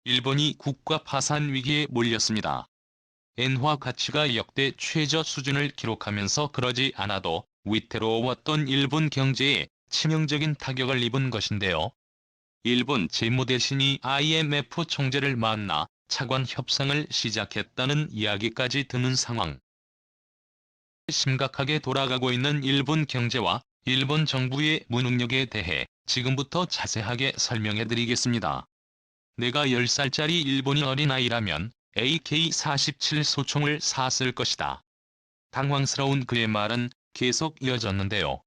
일본이 국가 파산 위기에 몰렸습니다. 엔화 가치가 역대 최저 수준을 기록하면서 그러지 않아도 위태로웠던 일본 경제에 치명적인 타격을 입은 것인데요. 일본 재무대신이 IMF 총재를 만나 차관 협상을 시작했다는 이야기까지 드는 상황. 심각하게 돌아가고 있는 일본 경제와 일본 정부의 무능력에 대해 지금부터 자세하게 설명해드리겠습니다. 내가 10살짜리 일본인 어린아이라면 AK-47 소총을 샀을 것이다. 당황스러운 그의 말은 계속 이어졌는데요.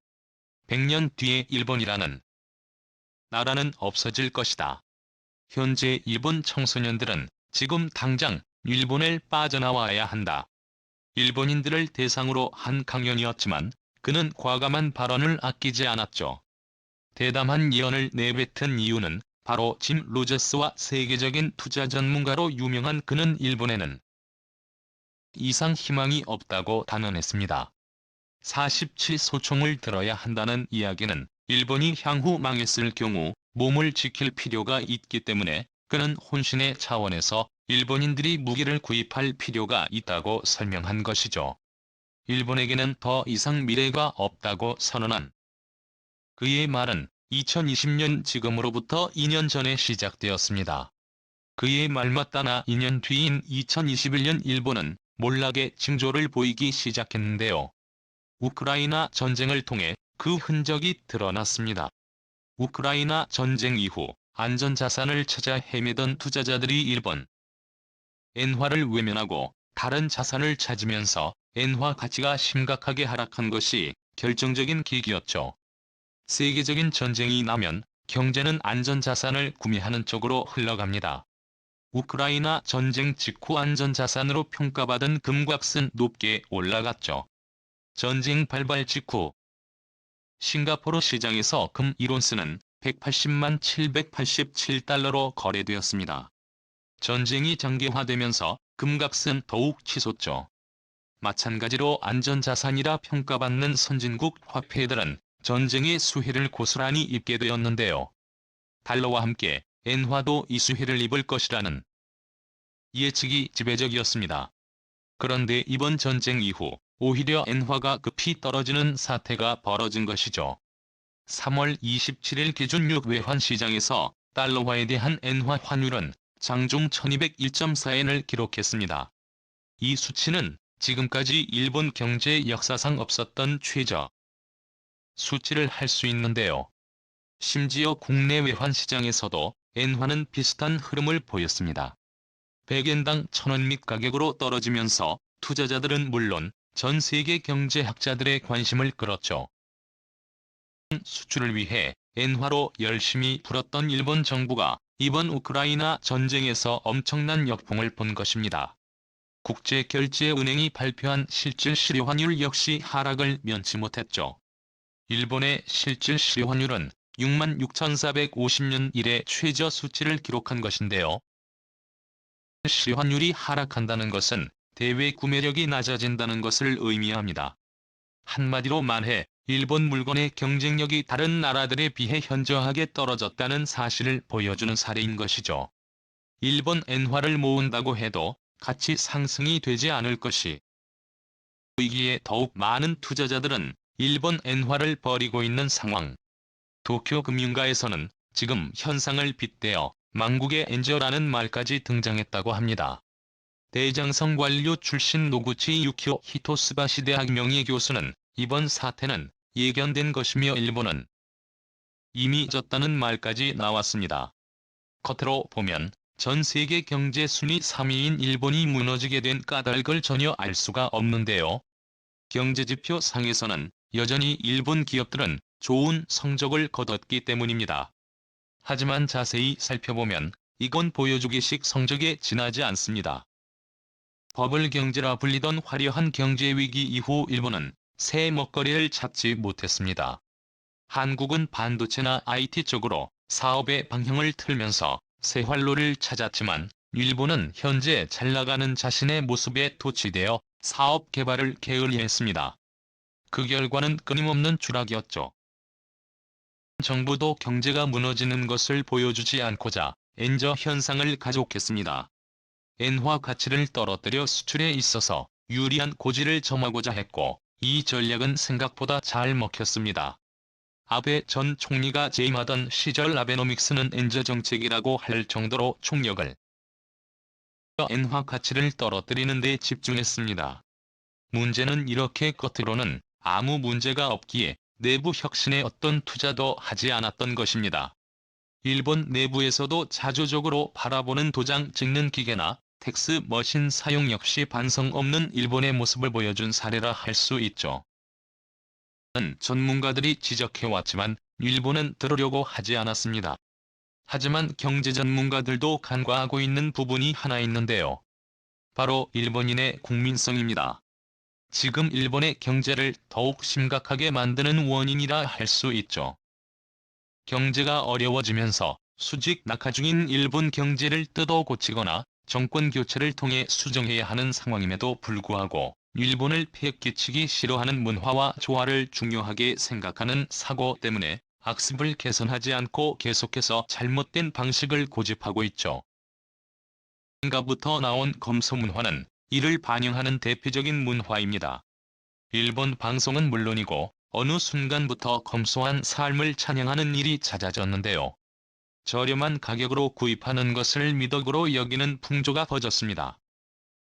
100년 뒤에 일본이라는 나라는 없어질 것이다. 현재 일본 청소년들은 지금 당장 일본을 빠져나와야 한다. 일본인들을 대상으로 한 강연이었지만 그는 과감한 발언을 아끼지 않았죠. 대담한 예언을 내뱉은 이유는 바로 짐 로저스와 세계적인 투자 전문가로 유명한 그는 일본에는 이상 희망이 없다고 단언했습니다. 47 소총을 들어야 한다는 이야기는 일본이 향후 망했을 경우 몸을 지킬 필요가 있기 때문에 그는 혼신의 차원에서 일본인들이 무기를 구입할 필요가 있다고 설명한 것이죠. 일본에게는 더 이상 미래가 없다고 선언한 그의 말은 2020년 지금으로부터 2년 전에 시작되었습니다. 그의 말만 따나 2년 뒤인 2021년 일본은 몰락의 징조를 보이기 시작했는데요. 우크라이나 전쟁을 통해 그 흔적이 드러났습니다. 우크라이나 전쟁 이후 안전자산을 찾아 헤매던 투자자들이 일본 엔화를 외면하고 다른 자산을 찾으면서 엔화 가치가 심각하게 하락한 것이 결정적인 계기였죠. 세계적인 전쟁이 나면 경제는 안전자산을 구매하는 쪽으로 흘러갑니다. 우크라이나 전쟁 직후 안전자산으로 평가받은 금값은 높게 올라갔죠. 전쟁 발발 직후 싱가포르 시장에서 금 1온스는 180만 787달러로 거래되었습니다. 전쟁이 장기화되면서 금값은 더욱 치솟죠. 마찬가지로 안전자산이라 평가받는 선진국 화폐들은 전쟁의 수혜를 고스란히 입게 되었는데요. 달러와 함께 엔화도 이 수혜를 입을 것이라는 예측이 지배적이었습니다. 그런데 이번 전쟁 이후 오히려 엔화가 급히 떨어지는 사태가 벌어진 것이죠. 3월 27일 기준 6외환 시장에서 달러화에 대한 엔화 환율은 장중 1201.4엔을 기록했습니다. 이 수치는 지금까지 일본 경제 역사상 없었던 최저 수치를 할 수 있는데요. 심지어 국내 외환 시장에서도 엔화는 비슷한 흐름을 보였습니다. 100엔당 1000원 밑 가격으로 떨어지면서 투자자들은 물론 전 세계 경제학자들의 관심을 끌었죠. 수출을 위해 엔화로 열심히 풀었던 일본 정부가 이번 우크라이나 전쟁에서 엄청난 역풍을 본 것입니다. 국제결제은행이 발표한 실질 실효환율 역시 하락을 면치 못했죠. 일본의 실질 실효환율은 66,450년 이래 최저 수치를 기록한 것인데요. 실환율이 하락한다는 것은 대외 구매력이 낮아진다는 것을 의미합니다. 한마디로 말해 일본 물건의 경쟁력이 다른 나라들에 비해 현저하게 떨어졌다는 사실을 보여주는 사례인 것이죠. 일본 엔화를 모은다고 해도 가치 상승이 되지 않을 것이 보이기에 더욱 많은 투자자들은 일본 엔화를 버리고 있는 상황. 도쿄 금융가에서는 지금 현상을 빗대어 망국의 엔저라는 말까지 등장했다고 합니다. 대장성 관료 출신 노구치 유키오 히토스바시 대학 명예교수는 이번 사태는 예견된 것이며 일본은 이미 졌다는 말까지 나왔습니다. 겉으로 보면 전 세계 경제 순위 3위인 일본이 무너지게 된 까닭을 전혀 알 수가 없는데요. 경제지표 상에서는 여전히 일본 기업들은 좋은 성적을 거뒀기 때문입니다. 하지만 자세히 살펴보면 이건 보여주기식 성적에 지나지 않습니다. 버블 경제라 불리던 화려한 경제위기 이후 일본은 새 먹거리를 찾지 못했습니다. 한국은 반도체나 IT 쪽으로 사업의 방향을 틀면서 새 활로를 찾았지만 일본은 현재 잘나가는 자신의 모습에 도취되어 사업 개발을 게을리했습니다. 그 결과는 끊임없는 추락이었죠. 정부도 경제가 무너지는 것을 보여주지 않고자 엔저 현상을 가속했습니다. 엔화 가치를 떨어뜨려 수출에 있어서 유리한 고지를 점하고자 했고, 이 전략은 생각보다 잘 먹혔습니다. 아베 전 총리가 재임하던 시절 아베노믹스는 엔저 정책이라고 할 정도로 총력을 엔화 가치를 떨어뜨리는 데 집중했습니다. 문제는 이렇게 겉으로는 아무 문제가 없기에 내부 혁신에 어떤 투자도 하지 않았던 것입니다. 일본 내부에서도 자조적으로 바라보는 도장 찍는 기계나 텍스 머신 사용 역시 반성 없는 일본의 모습을 보여준 사례라 할 수 있죠. 전문가들이 지적해왔지만 일본은 들으려고 하지 않았습니다. 하지만 경제 전문가들도 간과하고 있는 부분이 하나 있는데요. 바로 일본인의 국민성입니다. 지금 일본의 경제를 더욱 심각하게 만드는 원인이라 할 수 있죠. 경제가 어려워지면서 수직 낙하 중인 일본 경제를 뜯어 고치거나 정권 교체를 통해 수정해야 하는 상황임에도 불구하고 일본을 패기치기 싫어하는 문화와 조화를 중요하게 생각하는 사고 때문에 악습을 개선하지 않고 계속해서 잘못된 방식을 고집하고 있죠. 인가부터 나온 검소 문화는 이를 반영하는 대표적인 문화입니다. 일본 방송은 물론이고 어느 순간부터 검소한 삶을 찬양하는 일이 잦아졌는데요. 저렴한 가격으로 구입하는 것을 미덕으로 여기는 풍조가 퍼졌습니다.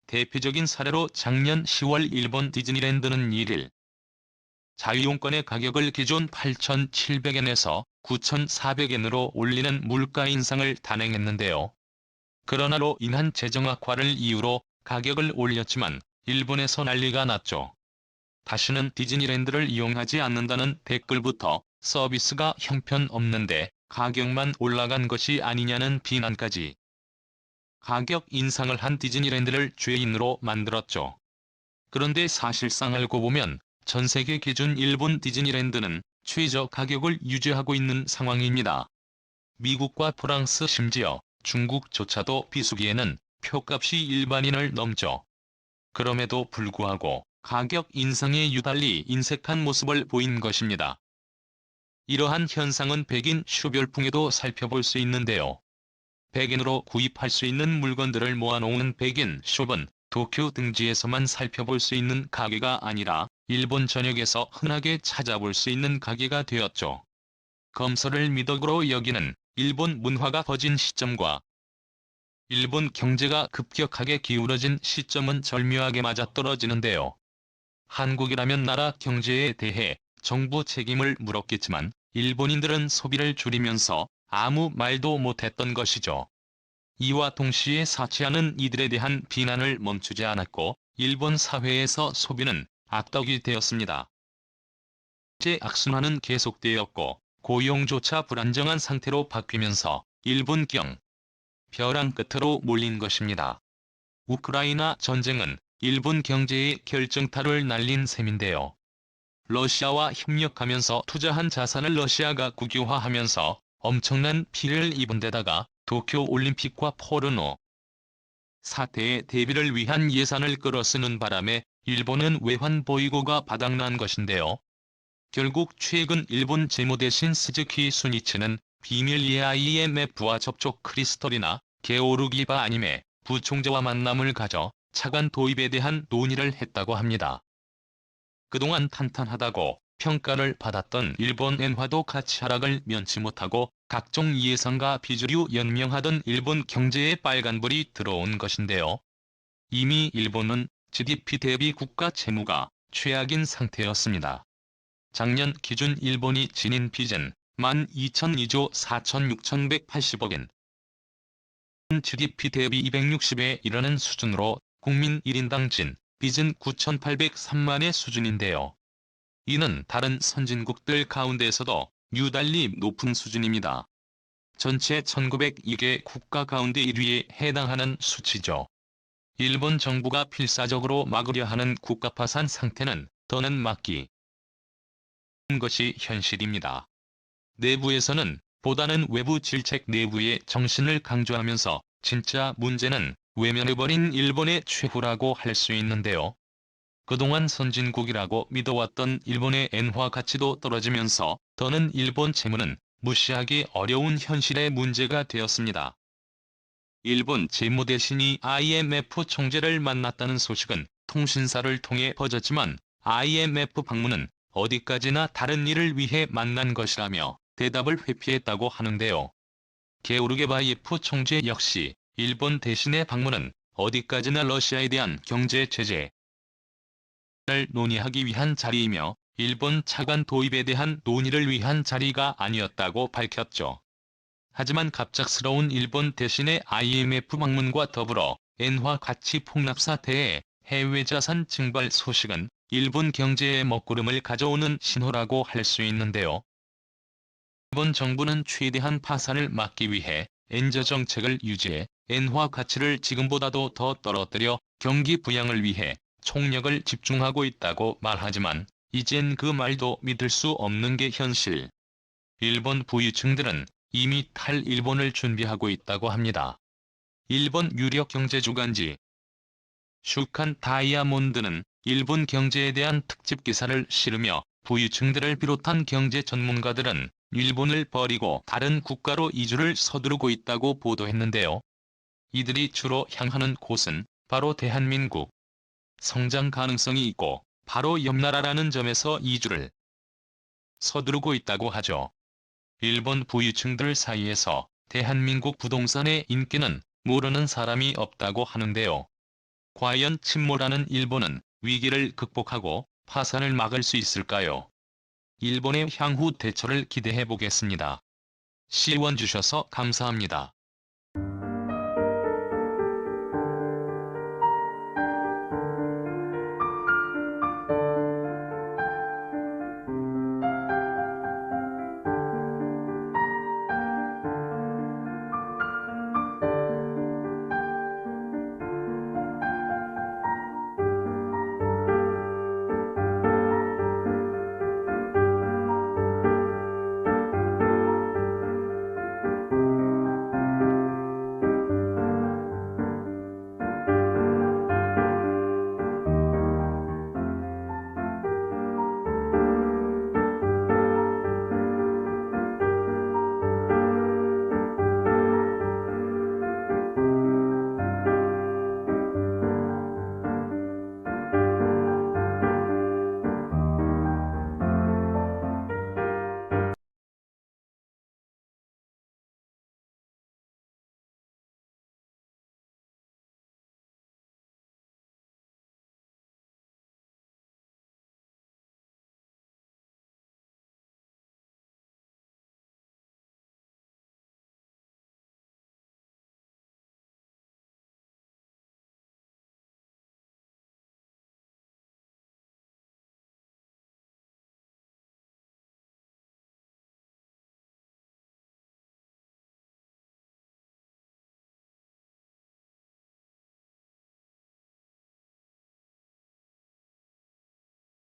대표적인 사례로 작년 10월 일본 디즈니랜드는 1일 자유용권의 가격을 기존 8,700엔에서 9,400엔으로 올리는 물가 인상을 단행했는데요. 그러나로 인한 재정 악화를 이유로 가격을 올렸지만 일본에서 난리가 났죠. 다시는 디즈니랜드를 이용하지 않는다는 댓글부터 서비스가 형편없는데 가격만 올라간 것이 아니냐는 비난까지. 가격 인상을 한 디즈니랜드를 죄인으로 만들었죠. 그런데 사실상 알고 보면 전 세계 기준 일본 디즈니랜드는 최저 가격을 유지하고 있는 상황입니다. 미국과 프랑스 심지어 중국조차도 비수기에는 표값이 일반인을 넘죠. 그럼에도 불구하고 가격 인상에 유달리 인색한 모습을 보인 것입니다. 이러한 현상은 백인 쇼별풍에도 살펴볼 수 있는데요. 백인으로 구입할 수 있는 물건들을 모아놓은 백인 숍은 도쿄 등지에서만 살펴볼 수 있는 가게가 아니라 일본 전역에서 흔하게 찾아볼 수 있는 가게가 되었죠. 검소를 미덕으로 여기는 일본 문화가 퍼진 시점과 일본 경제가 급격하게 기울어진 시점은 절묘하게 맞아떨어지는데요. 한국이라면 나라 경제에 대해 정부 책임을 물었겠지만 일본인들은 소비를 줄이면서 아무 말도 못했던 것이죠. 이와 동시에 사치하는 이들에 대한 비난을 멈추지 않았고 일본 사회에서 소비는 악덕이 되었습니다. 경제 악순환은 계속되었고 고용조차 불안정한 상태로 바뀌면서 일본 벼랑 끝으로 몰린 것입니다. 우크라이나 전쟁은 일본 경제에 결정타를 날린 셈인데요. 러시아와 협력하면서 투자한 자산을 러시아가 국유화하면서 엄청난 피해를 입은 데다가 도쿄올림픽과 포르노 사태의 대비를 위한 예산을 끌어쓰는 바람에 일본은 외환 보유고가 바닥난 것인데요. 결국 최근 일본 재무대신 스즈키 수니치는 비밀리에 IMF와 접촉 크리스털이나 게오르기바 아니메 부총재와 만남을 가져 차관 도입에 대한 논의를 했다고 합니다. 그동안 탄탄하다고 평가를 받았던 일본 엔화도 가치 하락을 면치 못하고 각종 예상과 비주류 연명하던 일본 경제에 빨간불이 들어온 것인데요. 이미 일본은 GDP 대비 국가 채무가 최악인 상태였습니다. 작년 기준 일본이 지닌 빚은 12,002조 4,6,180억엔, GDP 대비 260에 이르는 수준으로 국민 1인당 진 빚은 9,803만의 수준인데요. 이는 다른 선진국들 가운데서도 유달리 높은 수준입니다. 전체 1,902개 국가 가운데 1위에 해당하는 수치죠. 일본 정부가 필사적으로 막으려 하는 국가파산 상태는 더는 막기 것이 현실입니다. 내부에서는 보다는 외부 질책 내부의 정신을 강조하면서 진짜 문제는 외면해버린 일본의 최후라고 할 수 있는데요. 그동안 선진국이라고 믿어왔던 일본의 엔화 가치도 떨어지면서 더는 일본 채무는 무시하기 어려운 현실의 문제가 되었습니다. 일본 재무대신이 IMF 총재를 만났다는 소식은 통신사를 통해 퍼졌지만 IMF 방문은 어디까지나 다른 일을 위해 만난 것이라며 대답을 회피했다고 하는데요. 게오르게바이에프 총재 역시 일본 대신의 방문은 어디까지나 러시아에 대한 경제 제재를 논의하기 위한 자리이며 일본 차관 도입에 대한 논의를 위한 자리가 아니었다고 밝혔죠. 하지만 갑작스러운 일본 대신의 IMF 방문과 더불어 엔화 가치 폭락 사태에 해외 자산 증발 소식은 일본 경제에 먹구름을 가져오는 신호라고 할 수 있는데요. 일본 정부는 최대한 파산을 막기 위해 엔저 정책을 유지해 엔화 가치를 지금보다도 더 떨어뜨려 경기 부양을 위해 총력을 집중하고 있다고 말하지만 이젠 그 말도 믿을 수 없는 게 현실. 일본 부유층들은 이미 탈일본을 준비하고 있다고 합니다. 일본 유력 경제주간지 슈칸 다이아몬드는 일본 경제에 대한 특집 기사를 실으며 부유층들을 비롯한 경제 전문가들은 일본을 버리고 다른 국가로 이주를 서두르고 있다고 보도했는데요. 이들이 주로 향하는 곳은 바로 대한민국. 성장 가능성이 있고 바로 옆 나라라는 점에서 이주를 서두르고 있다고 하죠. 일본 부유층들 사이에서 대한민국 부동산의 인기는 모르는 사람이 없다고 하는데요. 과연 침몰하는 일본은 위기를 극복하고 파산을 막을 수 있을까요? 일본의 향후 대처를 기대해 보겠습니다. 시원 주셔서 감사합니다.